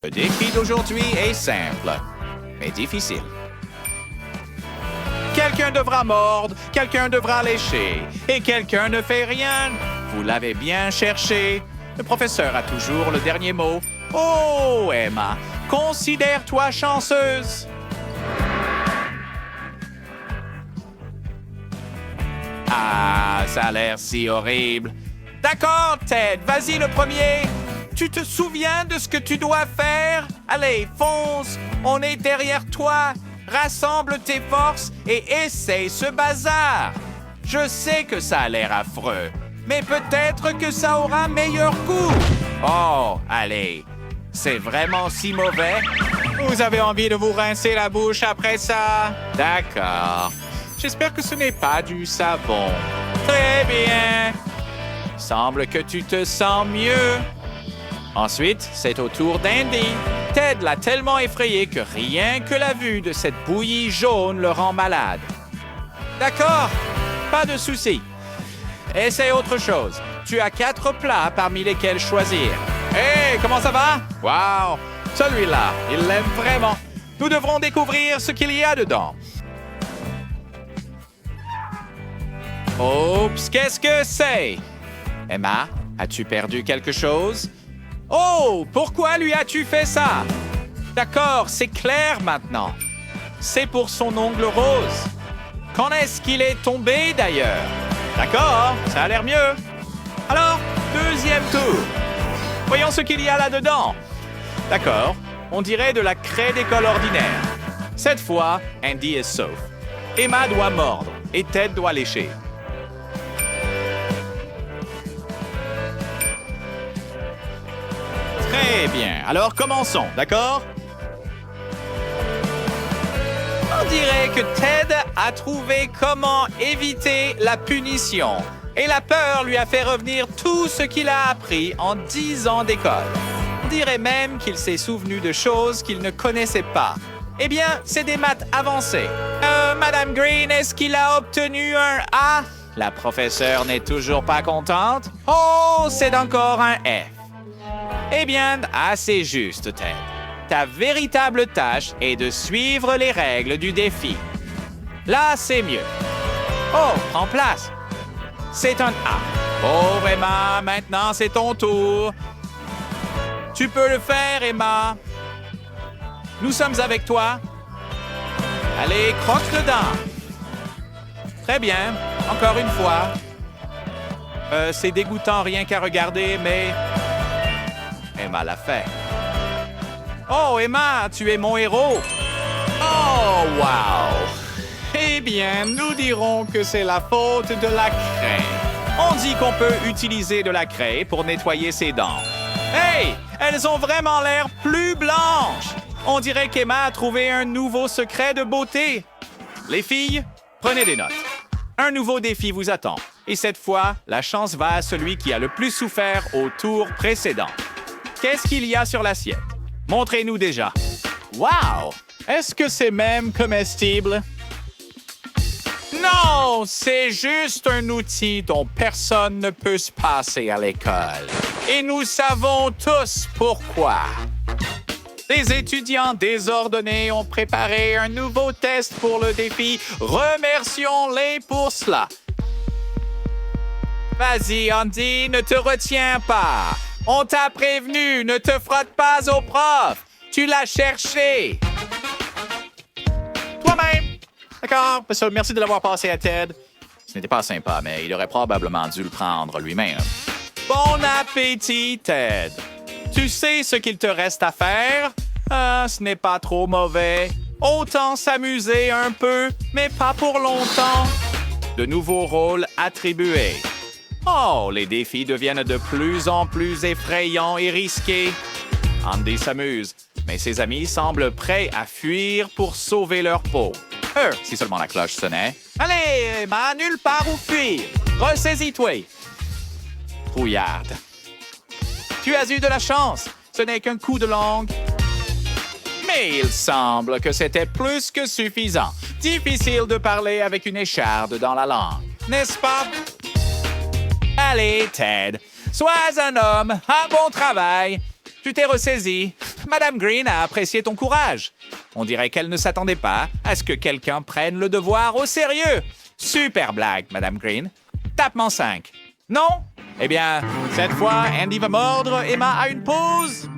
Le défi d'aujourd'hui est simple, mais difficile. Quelqu'un devra mordre, quelqu'un devra lécher, et quelqu'un ne fait rien. Vous l'avez bien cherché. Le professeur a toujours le dernier mot. Oh, Emma, considère-toi chanceuse. Ah, ça a l'air si horrible. D'accord, Ted, vas-y le premier. Tu te souviens de ce que tu dois faire? Allez, fonce, on est derrière toi. Rassemble tes forces et essaye ce bazar. Je sais que ça a l'air affreux, mais peut-être que ça aura meilleur goût. Oh, allez, c'est vraiment si mauvais? Vous avez envie de vous rincer la bouche après ça? D'accord. J'espère que ce n'est pas du savon. Très bien. Il semble que tu te sens mieux. Ensuite, c'est au tour d'Andy. Ted l'a tellement effrayé que rien que la vue de cette bouillie jaune le rend malade. D'accord, pas de souci. Essaye autre chose. Tu as 4 plats parmi lesquels choisir. Hé, comment ça va? Wow, celui-là, il l'aime vraiment. Nous devrons découvrir ce qu'il y a dedans. Oups, qu'est-ce que c'est? Emma, as-tu perdu quelque chose? Oh, pourquoi lui as-tu fait ça? D'accord, c'est clair maintenant. C'est pour son ongle rose. Quand est-ce qu'il est tombé d'ailleurs? D'accord, ça a l'air mieux. Alors, deuxième tour. Voyons ce qu'il y a là-dedans. D'accord, on dirait de la craie d'école ordinaire. Cette fois, Andy est sauf. Emma doit mordre et Ted doit lécher. Très bien. Alors, commençons, d'accord? On dirait que Ted a trouvé comment éviter la punition. Et la peur lui a fait revenir tout ce qu'il a appris en 10 ans d'école. On dirait même qu'il s'est souvenu de choses qu'il ne connaissait pas. Eh bien, c'est des maths avancées. Madame Green, est-ce qu'il a obtenu un A? La professeure n'est toujours pas contente. Oh, c'est encore un F. Eh bien, assez juste, Ted. Ta véritable tâche est de suivre les règles du défi. Là, c'est mieux. Oh, prends place. C'est un A. Pauvre Emma, maintenant c'est ton tour. Tu peux le faire, Emma. Nous sommes avec toi. Allez, croque dedans. Très bien. Encore une fois. C'est dégoûtant rien qu'à regarder, mais... Emma l'a fait. Oh, Emma, tu es mon héros. Oh, wow. Eh bien, nous dirons que c'est la faute de la craie. On dit qu'on peut utiliser de la craie pour nettoyer ses dents. Hey, elles ont vraiment l'air plus blanches. On dirait qu'Emma a trouvé un nouveau secret de beauté. Les filles, prenez des notes. Un nouveau défi vous attend. Et cette fois, la chance va à celui qui a le plus souffert au tour précédent. Qu'est-ce qu'il y a sur l'assiette? Montrez-nous déjà. Wow! Est-ce que c'est même comestible? Non! C'est juste un outil dont personne ne peut se passer à l'école. Et nous savons tous pourquoi. Les étudiants désordonnés ont préparé un nouveau test pour le défi. Remercions-les pour cela. Vas-y, Andy, ne te retiens pas. On t'a prévenu, ne te frotte pas au prof. Tu l'as cherché. Toi-même. D'accord, merci de l'avoir passé à Ted. Ce n'était pas sympa, mais il aurait probablement dû le prendre lui-même. Bon appétit, Ted. Tu sais ce qu'il te reste à faire? Ce n'est pas trop mauvais. Autant s'amuser un peu, mais pas pour longtemps. De nouveaux rôles attribués. Oh, les défis deviennent de plus en plus effrayants et risqués. Andy s'amuse, mais ses amis semblent prêts à fuir pour sauver leur peau. Si seulement la cloche sonnait. Allez, Emma, nulle part où fuir. Ressaisis-toi. Trouillarde. Tu as eu de la chance. Ce n'est qu'un coup de langue. Mais il semble que c'était plus que suffisant. Difficile de parler avec une écharde dans la langue, n'est-ce pas? Allez, Ted, sois un homme, un bon travail. Tu t'es ressaisi. Madame Green a apprécié ton courage. On dirait qu'elle ne s'attendait pas à ce que quelqu'un prenne le devoir au sérieux. Super blague, Madame Green. Tapement 5. Non? Eh bien, cette fois, Andy va mordre Emma à une pause.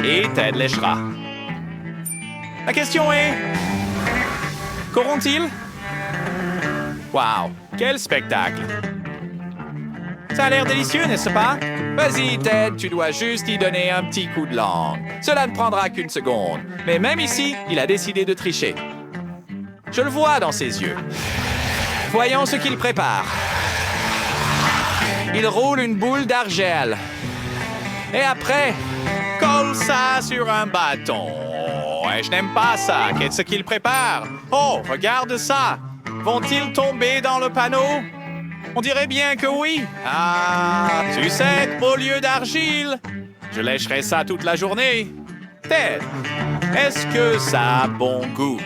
Et Ted léchera. La question est... qu'auront-ils? Wow, quel spectacle! Ça a l'air délicieux, n'est-ce pas? Vas-y, Ted, tu dois juste y donner un petit coup de langue. Cela ne prendra qu'une seconde. Mais même ici, il a décidé de tricher. Je le vois dans ses yeux. Voyons ce qu'il prépare. Il roule une boule d'argile. Et après, colle ça sur un bâton. Et je n'aime pas ça. Qu'est-ce qu'il prépare? Oh, regarde ça. Vont-ils tomber dans le panneau? On dirait bien que oui. Ah, tu sais, au lieu d'argile, je lècherai ça toute la journée. Ted, est-ce que ça a bon goût?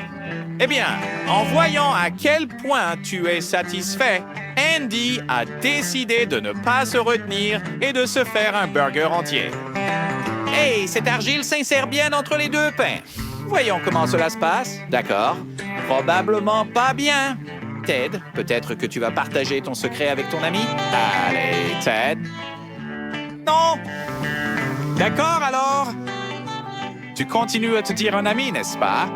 Eh bien, en voyant à quel point tu es satisfait, Andy a décidé de ne pas se retenir et de se faire un burger entier. Hey, cette argile s'insère bien entre les deux pains. Voyons comment cela se passe. D'accord. Probablement pas bien. Ted, peut-être que tu vas partager ton secret avec ton ami? Allez, Ted. Non! D'accord, alors. Tu continues à te dire un ami, n'est-ce pas?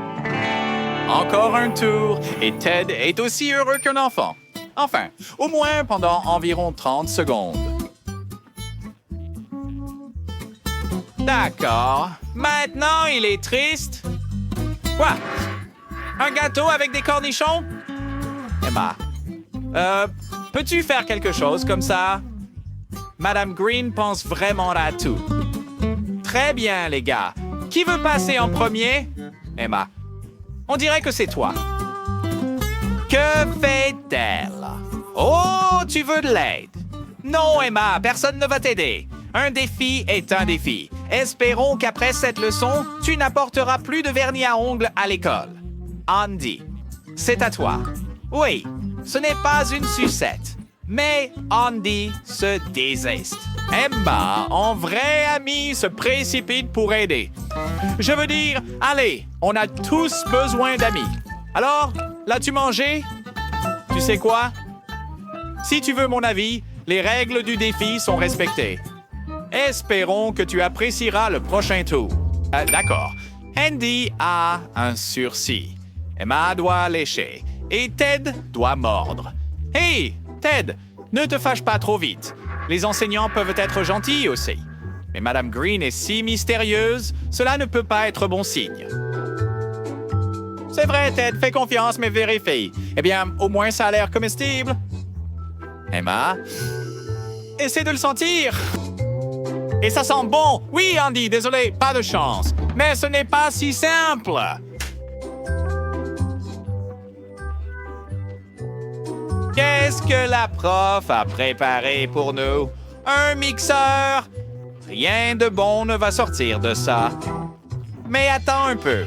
Encore un tour, et Ted est aussi heureux qu'un enfant. Enfin, au moins pendant environ 30 secondes. D'accord. Maintenant, il est triste. Quoi? Un gâteau avec des cornichons? Emma, peux-tu faire quelque chose comme ça? Madame Green pense vraiment à tout. Très bien, les gars. Qui veut passer en premier? Emma, on dirait que c'est toi. Que fait-elle? Oh, tu veux de l'aide? Non, Emma, personne ne va t'aider. Un défi est un défi. Espérons qu'après cette leçon, tu n'apporteras plus de vernis à ongles à l'école. Andy, c'est à toi. Oui, ce n'est pas une sucette, mais Andy se désiste. Emma, en vrai ami, se précipite pour aider. Je veux dire, allez, on a tous besoin d'amis. Alors, l'as-tu mangé? Tu sais quoi? Si tu veux mon avis, les règles du défi sont respectées. Espérons que tu apprécieras le prochain tour. D'accord. Andy a un sursis. Emma doit lécher. Et Ted doit mordre. Hey, Ted, ne te fâche pas trop vite. Les enseignants peuvent être gentils aussi. Mais Madame Green est si mystérieuse, cela ne peut pas être bon signe. C'est vrai, Ted, fais confiance, mais vérifie. Eh bien, au moins ça a l'air comestible. Emma, essaie de le sentir. Et ça sent bon. Oui, Andy, désolé, pas de chance. Mais ce n'est pas si simple. Qu'est-ce que la prof a préparé pour nous? Un mixeur? Rien de bon ne va sortir de ça. Mais attends un peu.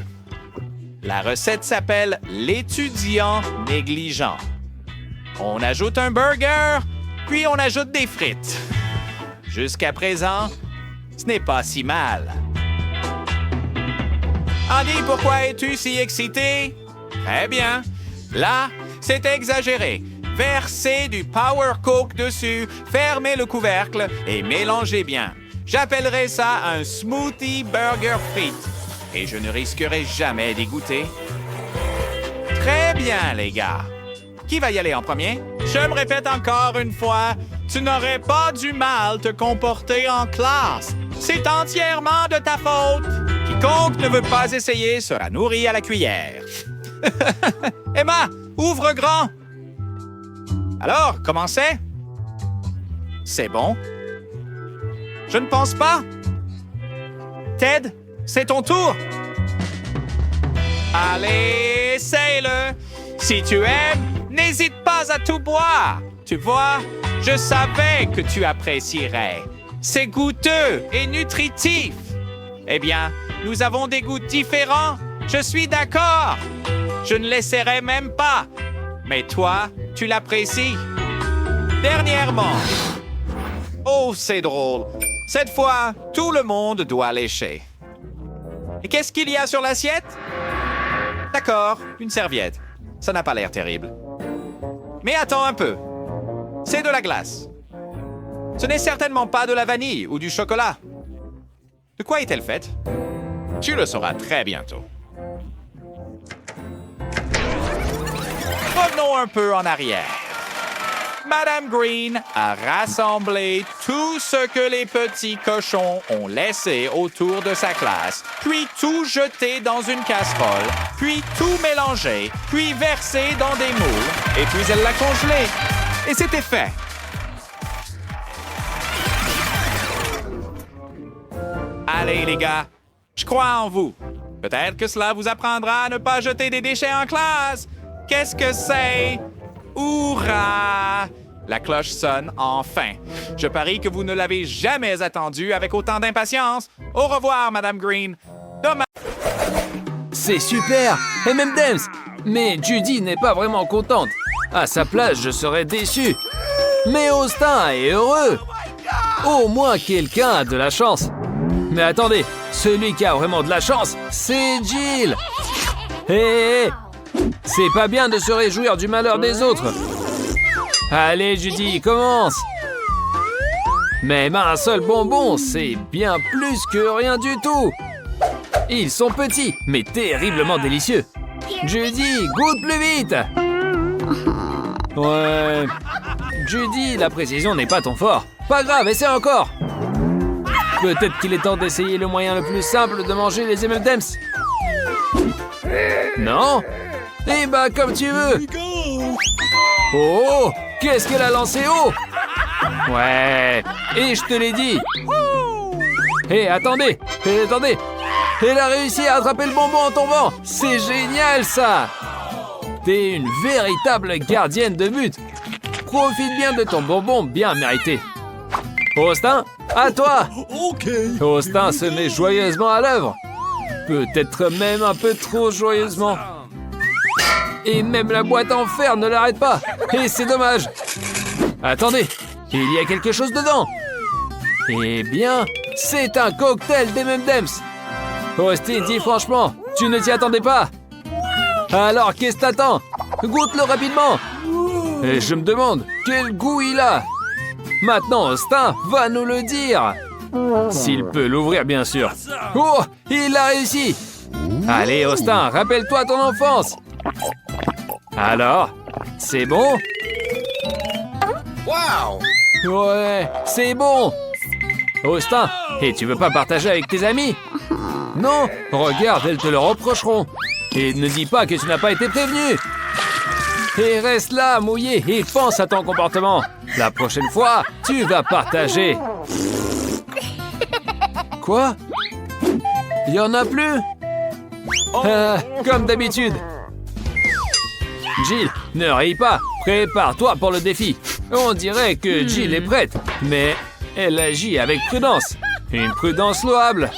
La recette s'appelle l'étudiant négligent. On ajoute un burger, puis on ajoute des frites. Jusqu'à présent, ce n'est pas si mal. Andy, pourquoi es-tu si excité? Très bien. Là, c'est exagéré. Versez du Power Coke dessus, fermez le couvercle et mélangez bien. J'appellerai ça un smoothie burger frites. Et je ne risquerai jamais d'y goûter. Très bien, les gars. Qui va y aller en premier? Je me répète encore une fois, tu n'aurais pas du mal te comporter en classe. C'est entièrement de ta faute. Quiconque ne veut pas essayer sera nourri à la cuillère. Emma, ouvre grand. Alors, comment c'est? C'est bon? Je ne pense pas. Ted, c'est ton tour. Allez, essaye-le. Si tu aimes, n'hésite pas à tout boire. Tu vois, je savais que tu apprécierais. C'est goûteux et nutritif. Eh bien, nous avons des goûts différents. Je suis d'accord. Je ne l'essaierai même pas. Mais toi, tu l'apprécies. Dernièrement. Oh, c'est drôle. Cette fois, tout le monde doit lécher. Et qu'est-ce qu'il y a sur l'assiette? D'accord, une serviette. Ça n'a pas l'air terrible. Mais attends un peu. C'est de la glace. Ce n'est certainement pas de la vanille ou du chocolat. De quoi est-elle faite? Tu le sauras très bientôt. Revenons un peu en arrière. Madame Green a rassemblé tout ce que les petits cochons ont laissé autour de sa classe, puis tout jeté dans une casserole, puis tout mélangé, puis versé dans des moules, et puis elle l'a congelé. Et c'était fait. Allez, les gars, je crois en vous. Peut-être que cela vous apprendra à ne pas jeter des déchets en classe. Qu'est-ce que c'est? Hourra! La cloche sonne enfin. Je parie que vous ne l'avez jamais attendue avec autant d'impatience. Au revoir, Madame Green. Dommage. C'est super! M&M's! Mais Judy n'est pas vraiment contente. À sa place, je serais déçu. Mais Austin est heureux. Au moins quelqu'un a de la chance. Mais attendez, celui qui a vraiment de la chance, c'est Jill. Hé, c'est pas bien de se réjouir du malheur des autres. Allez, Judy, commence. Même un seul bonbon, c'est bien plus que rien du tout. Ils sont petits, mais terriblement délicieux. Judy, goûte plus vite. Ouais. Judy, la précision n'est pas ton fort. Pas grave, essaie encore. Peut-être qu'il est temps d'essayer le moyen le plus simple de manger les M&M's. Non? Eh ben, comme tu veux. Oh, qu'est-ce qu'elle a lancé haut? Ouais, et je te l'ai dit. Hé, attendez, attendez. Elle a réussi à attraper le bonbon en tombant. C'est génial, ça. T'es une véritable gardienne de but. Profite bien de ton bonbon bien mérité. Austin, à toi. Austin se met joyeusement à l'œuvre. Peut-être même un peu trop joyeusement. Et même la boîte en fer ne l'arrête pas. Et c'est dommage. Attendez, il y a quelque chose dedans. Eh bien, c'est un cocktail d'M&M's. Austin, dis franchement, tu ne t'y attendais pas. Alors, qu'est-ce que t'attends? Goûte-le rapidement. Et je me demande, quel goût il a? Maintenant, Austin va nous le dire. S'il peut l'ouvrir, bien sûr. Oh, il a réussi. Allez, Austin, rappelle-toi ton enfance. Alors, c'est bon? Wow! Ouais, c'est bon. Austin, et tu veux pas partager avec tes amis? Non, regarde, elles te le reprocheront. Et ne dis pas que tu n'as pas été prévenu. Et reste là, mouillé, et pense à ton comportement. La prochaine fois, tu vas partager. Quoi? Il y en a plus? Comme d'habitude. Jill, ne ris pas. Prépare-toi pour le défi. On dirait que Jill est prête, mais elle agit avec prudence. Une prudence louable.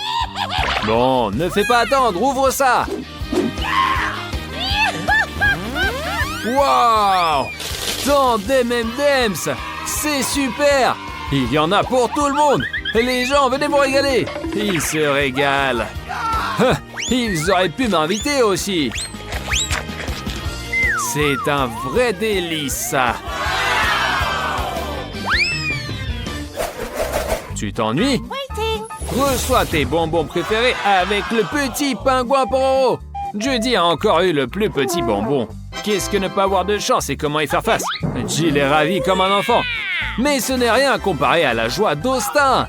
Bon, ne fais pas attendre, ouvre ça. Wow! Tant d'M&M's! C'est super! Il y en a pour tout le monde! Les gens, venez vous régaler! Ils se régalent! Ils auraient pu m'inviter aussi! C'est un vrai délice, ça! Tu t'ennuies? Reçois tes bonbons préférés avec le petit pingouin Pororo! Judy a encore eu le plus petit bonbon. Qu'est-ce que ne pas avoir de chance et comment y faire face? Jill est ravie comme un enfant. Mais ce n'est rien comparé à la joie d'Austin,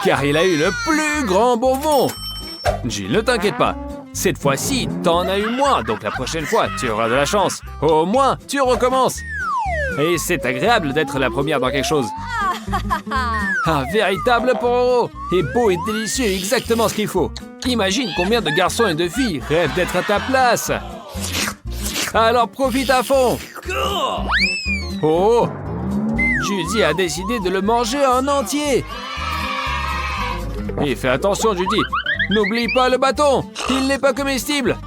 car il a eu le plus grand bonbon. Jill, ne t'inquiète pas. Cette fois-ci, t'en as eu moins, donc la prochaine fois, tu auras de la chance. Au moins, tu recommences. Et c'est agréable d'être la première dans quelque chose. Un véritable Pororo. Et beau et délicieux, exactement ce qu'il faut. Imagine combien de garçons et de filles rêvent d'être à ta place. Alors profite à fond. Oh, Judy a décidé de le manger en entier. Et fais attention, Judy. N'oublie pas le bâton. Il n'est pas comestible.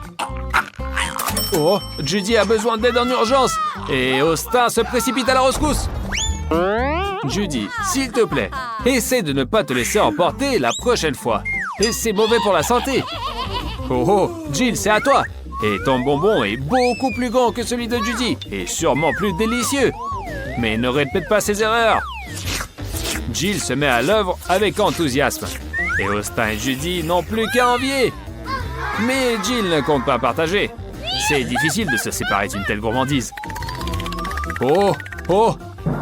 Oh, Judy a besoin d'aide en urgence. Et Austin se précipite à la rescousse. Judy, s'il te plaît, essaie de ne pas te laisser emporter la prochaine fois. Et c'est mauvais pour la santé. Oh oh, Jill, c'est à toi. Et ton bonbon est beaucoup plus grand que celui de Judy et sûrement plus délicieux. Mais ne répète pas ses erreurs. Jill se met à l'œuvre avec enthousiasme. Et Austin et Judy n'ont plus qu'à envier. Mais Jill ne compte pas partager. C'est difficile de se séparer d'une telle gourmandise. Oh, oh,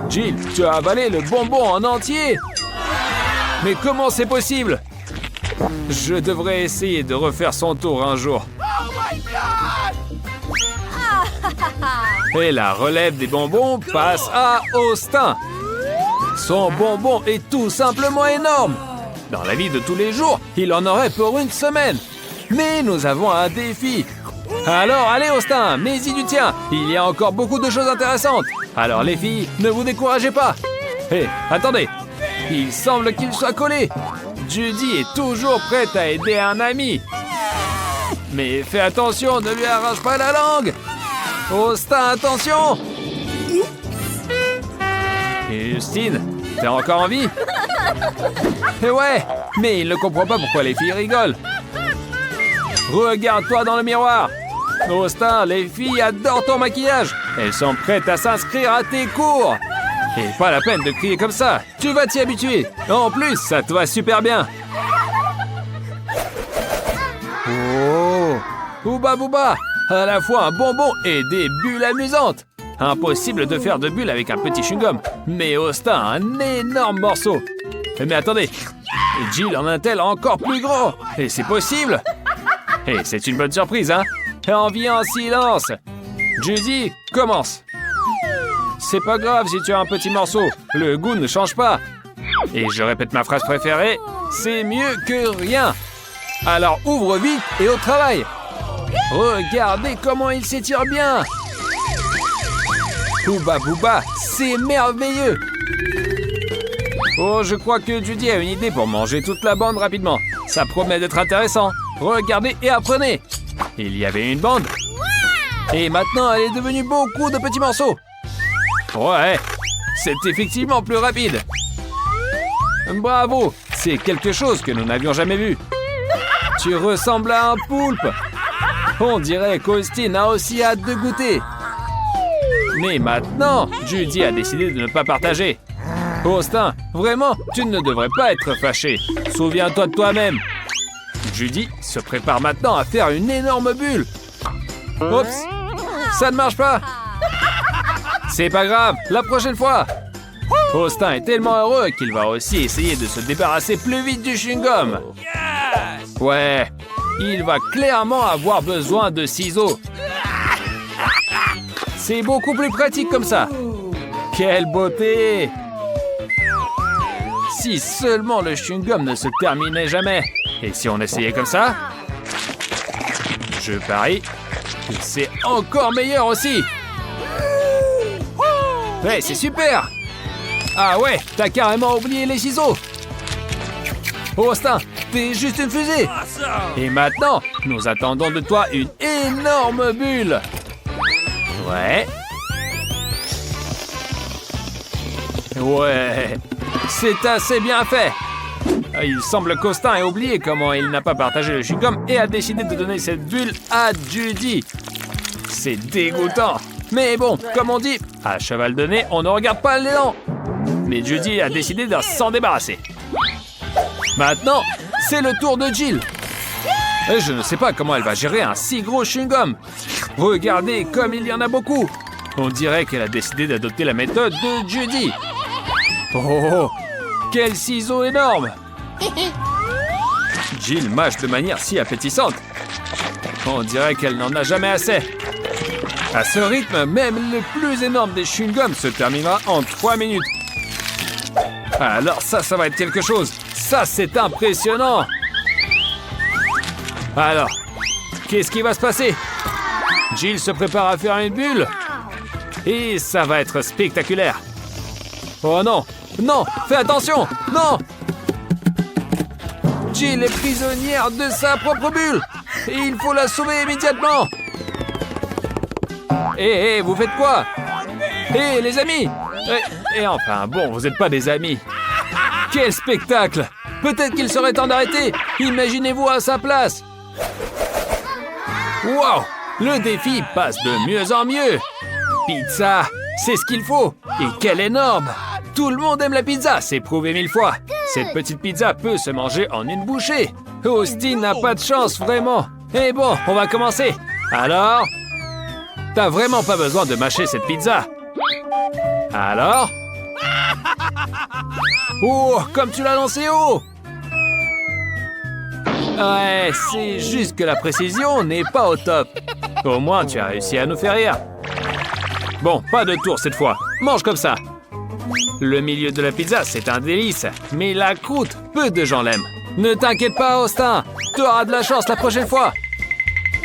Jill, tu as avalé le bonbon en entier. Mais comment c'est possible? Je devrais essayer de refaire son tour un jour. Et la relève des bonbons passe à Austin. Son bonbon est tout simplement énorme. Dans la vie de tous les jours, il en aurait pour une semaine. Mais nous avons un défi. Alors, allez Austin, mets-y du tien. Il y a encore beaucoup de choses intéressantes. Alors les filles, ne vous découragez pas. Hé, attendez. Il semble qu'il soit collé. Judy est toujours prête à aider un ami. Mais fais attention, ne lui arrache pas la langue. Austin, attention. Et Justine, t'es encore en vie? Eh ouais, mais il ne comprend pas pourquoi les filles rigolent. Regarde-toi dans le miroir. Austin, les filles adorent ton maquillage. Elles sont prêtes à s'inscrire à tes cours. Et pas la peine de crier comme ça. Tu vas t'y habituer. En plus, ça te va super bien. Oh, Ouba Bouba, à la fois un bonbon et des bulles amusantes. Impossible de faire de bulles avec un petit chewing-gum. Mais Austin a un énorme morceau. Mais attendez, Jill en a-t-elle encore plus gros? Et c'est possible? Et c'est une bonne surprise, hein? Envie en silence. Judy, commence. C'est pas grave si tu as un petit morceau. Le goût ne change pas. Et je répète ma phrase préférée. C'est mieux que rien. Alors ouvre vite et au travail. Regardez comment il s'étire bien. Ouba Bouba, c'est merveilleux. Oh, je crois que Judy a une idée pour manger toute la bande rapidement. Ça promet d'être intéressant. Regardez et apprenez. Il y avait une bande. Et maintenant, elle est devenue beaucoup de petits morceaux. Ouais, c'est effectivement plus rapide. Bravo, c'est quelque chose que nous n'avions jamais vu. Tu ressembles à un poulpe. On dirait qu'Austin a aussi hâte de goûter. Mais maintenant, Judy a décidé de ne pas partager. Austin, vraiment, tu ne devrais pas être fâché. Souviens-toi de toi-même. Judy se prépare maintenant à faire une énorme bulle. Oups, ça ne marche pas. C'est pas grave, la prochaine fois. Austin est tellement heureux qu'il va aussi essayer de se débarrasser plus vite du chewing-gum. Ouais, il va clairement avoir besoin de ciseaux. C'est beaucoup plus pratique comme ça. Quelle beauté! Si seulement le chewing-gum ne se terminait jamais. Et si on essayait comme ça? Je parie que c'est encore meilleur aussi. Ouais, c'est super! Ah ouais, t'as carrément oublié les ciseaux. Austin, t'es juste une fusée. Et maintenant, nous attendons de toi une énorme bulle. Ouais. Ouais, c'est assez bien fait. Il semble qu'Austin ait oublié comment il n'a pas partagé le chewing-gum et a décidé de donner cette bulle à Judy. C'est dégoûtant. Mais bon, comme on dit, à cheval de nez, on ne regarde pas l'élan. Mais Judy a décidé de s'en débarrasser. Maintenant, c'est le tour de Jill. Et je ne sais pas comment elle va gérer un si gros chewing-gum. Regardez comme il y en a beaucoup. On dirait qu'elle a décidé d'adopter la méthode de Judy. Oh, quel ciseau énorme! Jill mâche de manière si appétissante. On dirait qu'elle n'en a jamais assez. À ce rythme, même le plus énorme des chewing-gums se terminera en 3 minutes. Alors ça va être quelque chose. Ça, c'est impressionnant. Alors, qu'est-ce qui va se passer? Jill se prépare à faire une bulle. Et ça va être spectaculaire. Oh non! Non! Fais attention! Non! Jill est prisonnière de sa propre bulle! Et il faut la sauver immédiatement! Hé, vous faites quoi? Hé, les amis! Et enfin, bon, vous n'êtes pas des amis. Quel spectacle! Peut-être qu'il serait temps d'arrêter. Imaginez-vous à sa place. Wow! Le défi passe de mieux en mieux. Pizza, c'est ce qu'il faut. Et quelle énorme! Tout le monde aime la pizza, c'est prouvé 1000 fois. Cette petite pizza peut se manger en une bouchée. Austin n'a pas de chance, vraiment. Et bon, on va commencer. Alors? T'as vraiment pas besoin de mâcher cette pizza. Alors? Oh, comme tu l'as lancé haut! Ouais, c'est juste que la précision n'est pas au top. Au moins, tu as réussi à nous faire rire. Bon, pas de tour cette fois. Mange comme ça. Le milieu de la pizza, c'est un délice. Mais la croûte, peu de gens l'aiment. Ne t'inquiète pas, Austin. Tu auras de la chance la prochaine fois.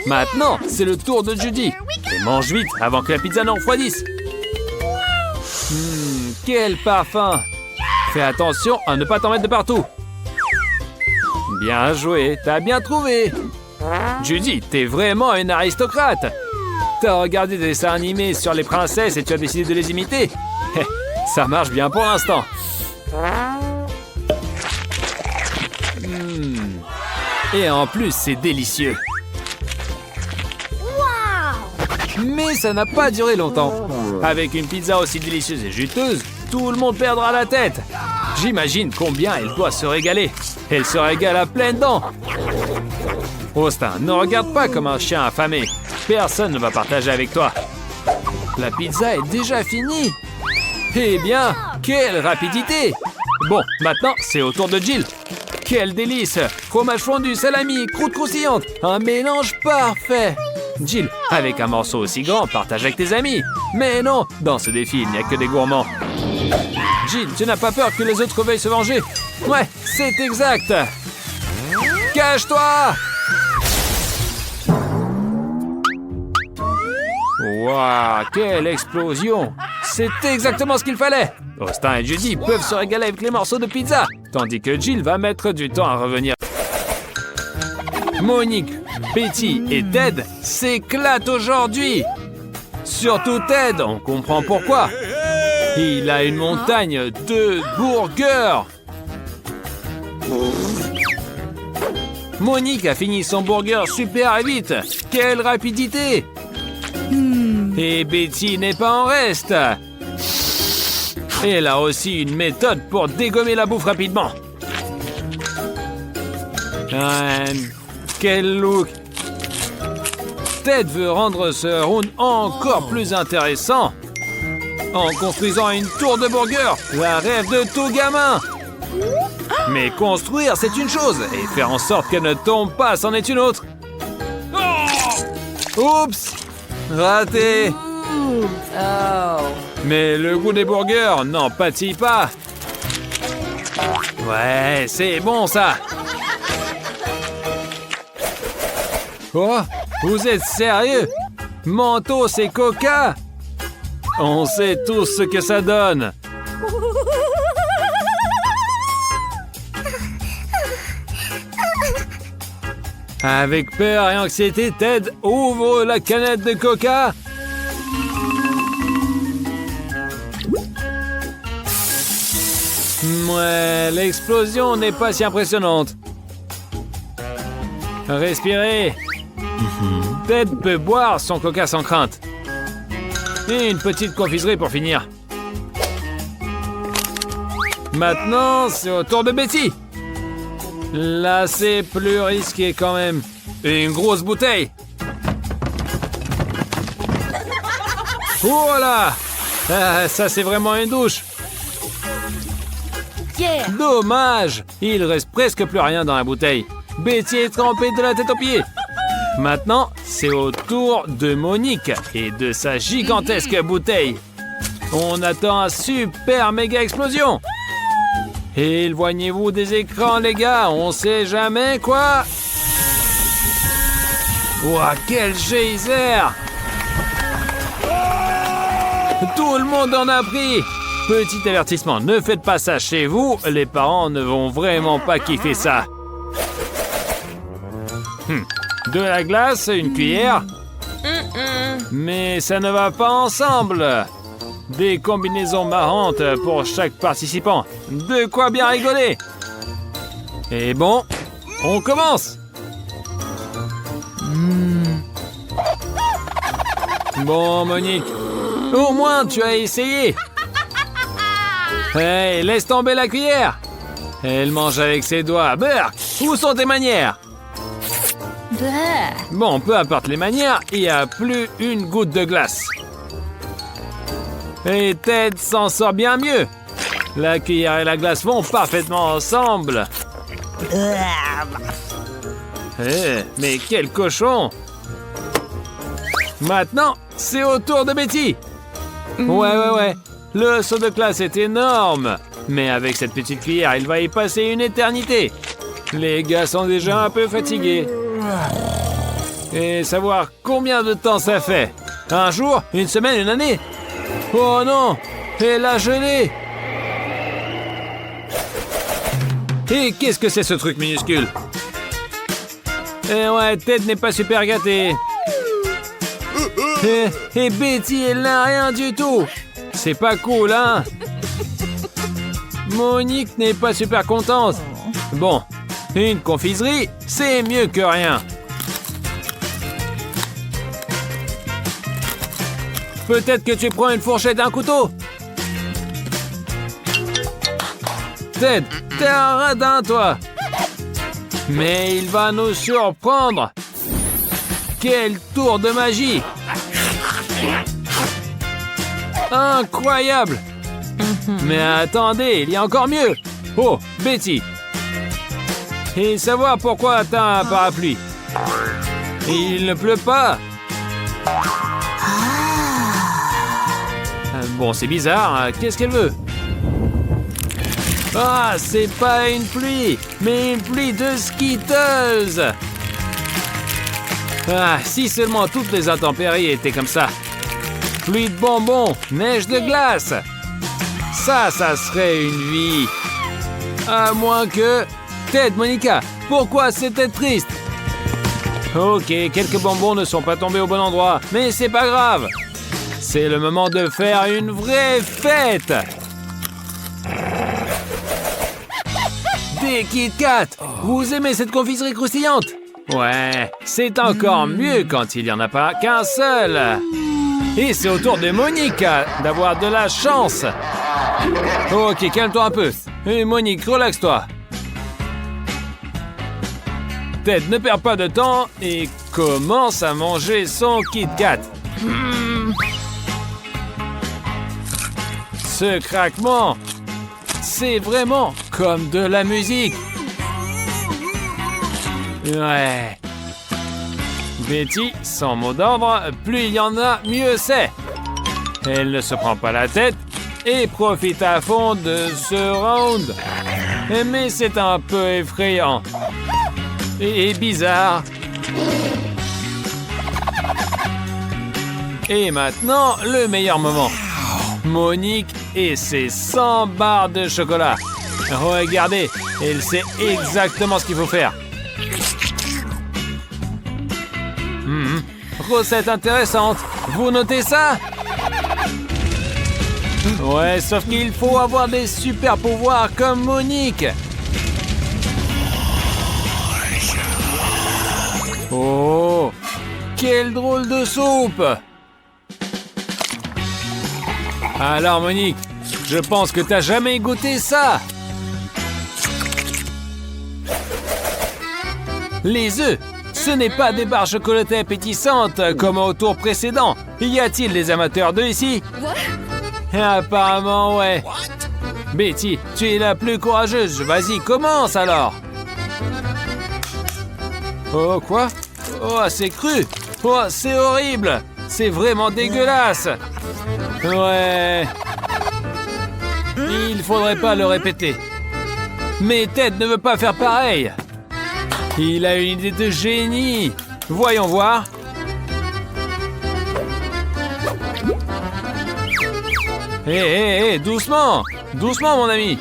Maintenant, c'est le tour de Judy. Et mange vite avant que la pizza ne refroidisse. Quel parfum! Fais attention à ne pas t'en mettre de partout. Bien joué, t'as bien trouvé. Judy, t'es vraiment une aristocrate. T'as regardé des dessins animés sur les princesses et tu as décidé de les imiter. Ça marche bien pour l'instant. Et en plus, c'est délicieux. Mais ça n'a pas duré longtemps. Avec une pizza aussi délicieuse et juteuse, tout le monde perdra la tête. J'imagine combien elle doit se régaler. Elle se régale à pleines dents. Austin, ne regarde pas comme un chien affamé. Personne ne va partager avec toi. La pizza est déjà finie. Eh bien, quelle rapidité! Bon, maintenant, c'est au tour de Jill. Quel délice! Fromage fondu, salami, croûte croustillante. Un mélange parfait. Jill, avec un morceau aussi grand, partage avec tes amis. Mais non, dans ce défi, il n'y a que des gourmands. Jill, tu n'as pas peur que les autres veuillent se venger? Ouais, c'est exact. Cache-toi! Waouh, quelle explosion! C'est exactement ce qu'il fallait! Austin et Judy peuvent se régaler avec les morceaux de pizza, tandis que Jill va mettre du temps à revenir. Monique, Betty et Ted s'éclatent aujourd'hui! Surtout Ted, on comprend pourquoi. Il a une montagne de burgers! Monique a fini son burger super vite! Quelle rapidité! Et Betty n'est pas en reste. Elle a aussi une méthode pour dégommer la bouffe rapidement. Quel look! Ted veut rendre ce round encore plus intéressant en construisant une tour de burger, la rêve de tout gamin. Mais construire, c'est une chose, et faire en sorte qu'elle ne tombe pas, c'en est une autre. Oups! Raté! Mais le goût des burgers n'en pâtit pas. Ouais, c'est bon ça. Oh, vous êtes sérieux? Mentos et Coca? On sait tous ce que ça donne. Avec peur et anxiété, Ted ouvre la canette de Coca. Ouais, l'explosion n'est pas si impressionnante. Respirez. Ted peut boire son Coca sans crainte. Et une petite confiserie pour finir. Maintenant, c'est au tour de Betty. Là, c'est plus risqué quand même. Et une grosse bouteille. Voilà. Ça, c'est vraiment une douche. Dommage. Il reste presque plus rien dans la bouteille. Betty est trempée de la tête aux pieds. Maintenant, c'est au tour de Monique et de sa gigantesque bouteille. On attend un super méga explosion. Éloignez-vous des écrans, les gars, on sait jamais quoi. Ouah, quel geyser! Tout le monde en a pris. Petit avertissement, ne faites pas ça chez vous, les parents ne vont vraiment pas kiffer ça. De la glace, une cuillère. Mais ça ne va pas ensemble. Des combinaisons marrantes pour chaque participant. De quoi bien rigoler. Et bon, on commence. Bon, Monique, au moins tu as essayé. Hey, laisse tomber la cuillère. Elle mange avec ses doigts. Burk, où sont tes manières? Bon, peu importe les manières, il n'y a plus une goutte de glace. Et Ted s'en sort bien mieux. La cuillère et la glace vont parfaitement ensemble. Mais quel cochon! Maintenant, c'est au tour de Betty. Ouais. Le saut de glace est énorme. Mais avec cette petite cuillère, il va y passer une éternité. Les gars sont déjà un peu fatigués. Et savoir combien de temps ça fait. Un jour, une semaine, une année. Oh non, elle a gelé. Et qu'est-ce que c'est ce truc minuscule? Eh ouais, Ted n'est pas super gâté. Et Betty, elle n'a rien du tout. C'est pas cool, hein? Monique n'est pas super contente. Bon, une confiserie, c'est mieux que rien. Peut-être que tu prends une fourchette et un couteau. Ted, t'es un radin, toi. Mais il va nous surprendre. Quel tour de magie! Incroyable! Mais attendez, il y a encore mieux. Oh, Betty. Et savoir pourquoi t'as un parapluie. Il ne pleut pas. Bon, c'est bizarre. Qu'est-ce qu'elle veut? Ah, c'est pas une pluie, mais une pluie de skiteuse. Ah, si seulement toutes les intempéries étaient comme ça. Pluie de bonbons, neige de glace. Ça serait une vie. À moins que... Ted, Monica, pourquoi c'était triste? Ok, quelques bonbons ne sont pas tombés au bon endroit, mais c'est pas grave. C'est le moment de faire une vraie fête. Des Kit Kat. Vous aimez cette confiserie croustillante? Ouais, c'est encore mieux quand il n'y en a pas qu'un seul. Et c'est au tour de Monique d'avoir de la chance. Ok, calme-toi un peu. Et Monique, relaxe-toi. Ted ne perd pas de temps et commence à manger son Kit Kat. Ce craquement, c'est vraiment comme de la musique. Ouais. Betty, sans mot d'ordre, plus il y en a, mieux c'est. Elle ne se prend pas la tête et profite à fond de ce round. Mais c'est un peu effrayant. Et bizarre. Et maintenant, le meilleur moment. Monique et ses 100 barres de chocolat. Regardez, elle sait exactement ce qu'il faut faire. Recette intéressante. Vous notez ça? Ouais, sauf qu'il faut avoir des super pouvoirs comme Monique. Oh, quelle drôle de soupe! Alors Monique, je pense que t'as jamais goûté ça. Les œufs, ce n'est pas des barres chocolatées appétissantes comme au tour précédent. Y a-t-il des amateurs d'œufs ici? Apparemment, ouais. Betty, tu es la plus courageuse. Vas-y, commence alors. Oh, quoi? Oh, c'est cru. Oh, c'est horrible. C'est vraiment dégueulasse. Ouais. Il faudrait pas le répéter. Mais Ted ne veut pas faire pareil. Il a une idée de génie. Voyons voir. Hé, doucement. Doucement, mon ami.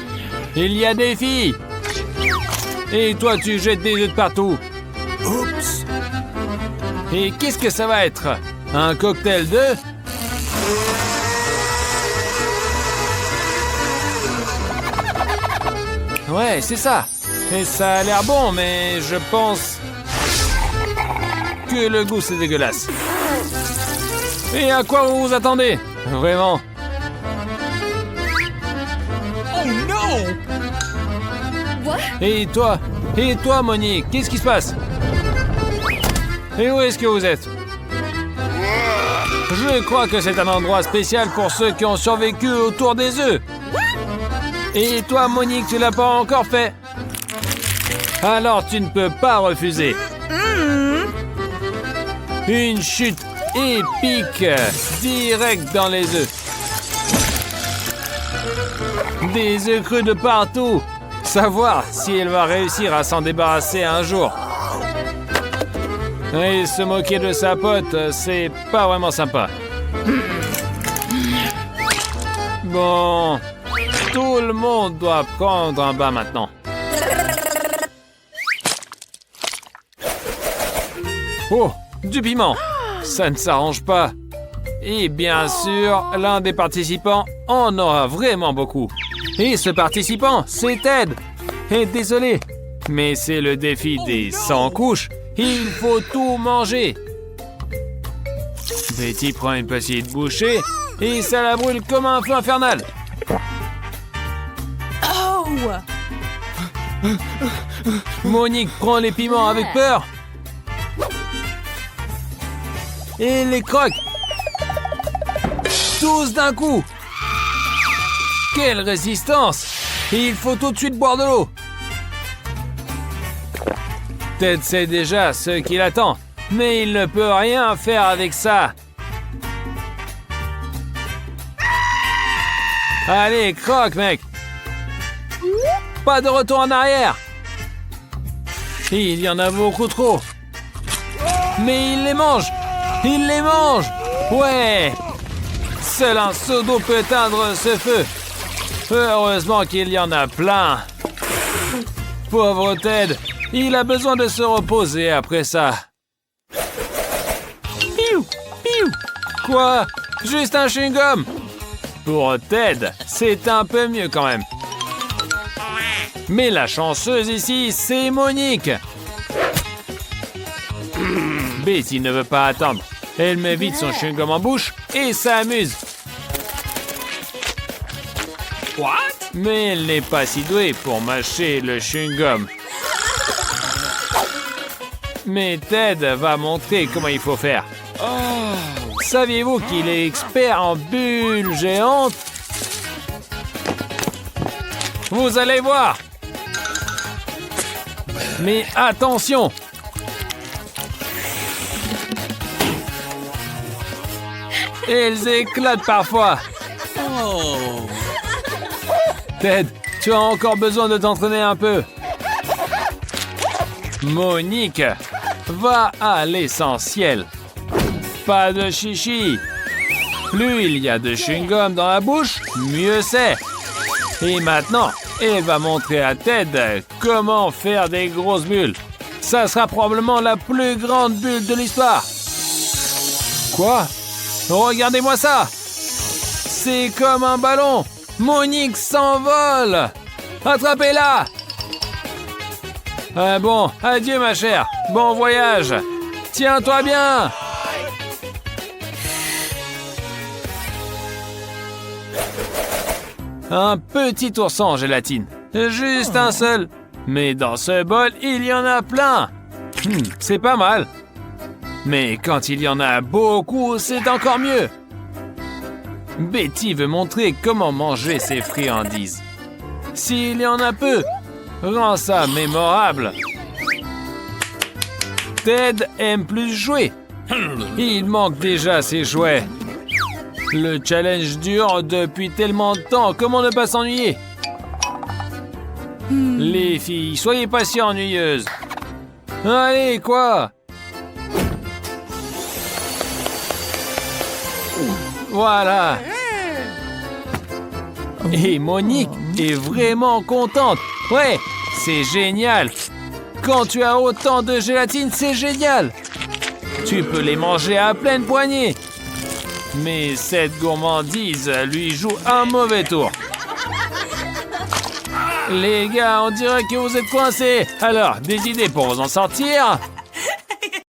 Il y a des filles. Et toi, tu jettes des œufs de partout. Oups. Et qu'est-ce que ça va être? Un cocktail d'œufs? Ouais, c'est ça. Et ça a l'air bon, mais je pense que le goût c'est dégueulasse. Et à quoi vous vous attendez? Vraiment? Oh non! Et toi, Monique, qu'est-ce qui se passe? Et où est-ce que vous êtes? Je crois que c'est un endroit spécial pour ceux qui ont survécu autour des œufs. Et toi, Monique, tu l'as pas encore fait? Alors tu ne peux pas refuser. Une chute épique, direct dans les œufs. Des œufs crus de partout. Savoir si elle va réussir à s'en débarrasser un jour. Et se moquer de sa pote, c'est pas vraiment sympa. Bon, tout le monde doit prendre un bain maintenant. Oh, du piment. Ça ne s'arrange pas. Et bien sûr, l'un des participants en aura vraiment beaucoup. Et ce participant, c'est Ted. Et désolé, mais c'est le défi des 100 couches. Il faut tout manger. Betty prend une petite bouchée et ça la brûle comme un feu infernal. Oh! Monique prend les piments avec peur. Et les croque. Tous d'un coup. Quelle résistance! Il faut tout de suite boire de l'eau. Ted sait déjà ce qu'il attend, mais il ne peut rien faire avec ça. Allez, croque, mec. Pas de retour en arrière. Il y en a beaucoup trop. Mais il les mange. Il les mange. Ouais. Seul un seau d'eau peut éteindre ce feu. Heureusement qu'il y en a plein. Pauvre Ted, il a besoin de se reposer après ça. Piou, piou. Quoi? Juste un chewing-gum? Pour Ted, c'est un peu mieux quand même. Mais la chanceuse ici, c'est Monique. Betty ne veut pas attendre. Elle met vite son chewing-gum en bouche et s'amuse. What? Mais elle n'est pas si douée pour mâcher le chewing-gum. Mais Ted va montrer comment il faut faire. Saviez-vous qu'il est expert en bulles géantes? Vous allez voir. Mais attention! Elles éclatent parfois. Oh! Ted, tu as encore besoin de t'entraîner un peu. Monique, va à l'essentiel. Pas de chichi. Plus il y a de chewing-gum dans la bouche, mieux c'est. Et maintenant, elle va montrer à Ted comment faire des grosses bulles. Ça sera probablement la plus grande bulle de l'histoire. Quoi? Regardez-moi ça! C'est comme un ballon! Monique s'envole! Attrapez-la! Bon, adieu ma chère. Bon voyage. Tiens-toi bien. Un petit ourson en gélatine. Juste un seul. Mais dans ce bol, il y en a plein. C'est pas mal. Mais quand il y en a beaucoup, c'est encore mieux. Betty veut montrer comment manger ses friandises. S'il y en a peu, rend ça mémorable. Ted aime plus jouer. Il manque déjà ses jouets. Le challenge dure depuis tellement de temps, comment ne pas s'ennuyer? Les filles, soyez pas si ennuyeuses. Allez, quoi? Voilà. Et Monique est vraiment contente. Ouais, c'est génial. Quand tu as autant de gélatine, c'est génial. Tu peux les manger à pleine poignée. Mais cette gourmandise lui joue un mauvais tour. Les gars, on dirait que vous êtes coincés. Alors, des idées pour vous en sortir?